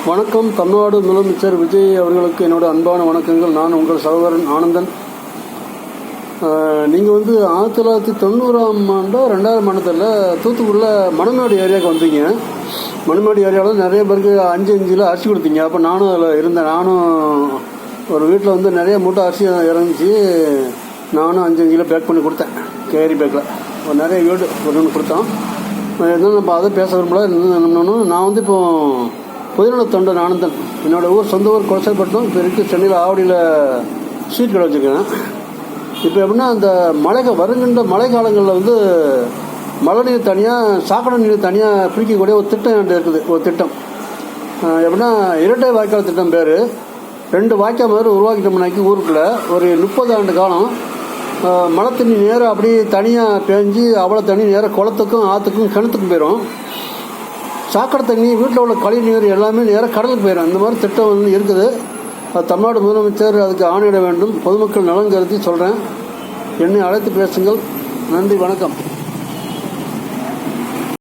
வணக்கம். தமிழ்நாடு முதலமைச்சர் விஜய் அவர்களுக்கு என்னோட அன்பான வணக்கங்கள். நான் உங்கள் சகோதரன் ஆனந்தன். நீங்கள் 1990ஆம் ஆண்டோ 2000 ஆண்டில் தூத்துக்குடியில் மணமேடு ஏரியாவுக்கு வந்தீங்க. மணமேடு ஏரியாவில் நிறைய பேருக்கு 5 அரிசி கொடுத்தீங்க. அப்போ நானும் அதில் இருந்தேன். நானும் ஒரு வீட்டில் நிறைய மூட்டை அரிசி இறந்துச்சு. நானும் 5 கிலோ பேக் பண்ணி கொடுத்தேன். கேரி பேக்கில் நிறைய வீடு ஒன்று கொடுத்தோம். இருந்தாலும் நம்ம அதை பேச விரும்பல. நான் இப்போ பொதுநல தொண்டன் ஆனந்தன். என்னோடய ஊர் சொந்த ஊர் குளசைப்பட்டினம். இப்போ இருக்குது சென்னையில் ஆவடியில் ஸ்ட்ரீட் கடை வச்சுருக்கேன். இப்போ எப்படின்னா அந்த வருகின்ற மழை காலங்களில் மழை நீர் தனியாக சாக்கடை நீர் தனியாக பிரிக்கக்கூடிய ஒரு திட்டம் இருக்குது. ஒரு திட்டம் எப்படின்னா இரட்டை வாய்க்கால் திட்டம் பேர். 2 வாய்க்கால் மாதிரி உருவாக்கிட்டோம்னாக்கி ஊருக்குள்ளே ஒரு 30 ஆண்டு காலம் மழை தண்ணி நேராக அப்படியே தனியாக பேஞ்சு அவ்வளோ தண்ணி நேராக குளத்துக்கும் ஆற்றுக்கும் கிணத்துக்கும் போயிடும். சாக்கடை தண்ணி வீட்டில் உள்ள கழிவு நீர் எல்லாமே நேராக கடலுக்கு போயிடும். இந்த மாதிரி திட்டம் இருக்குது. அது தமிழ்நாடு முதலமைச்சர் அதுக்கு ஆணையிட வேண்டும். பொதுமக்கள் நலன் கருதி சொல்கிறேன். என்னை அழைத்து பேசுங்கள். நன்றி, வணக்கம்.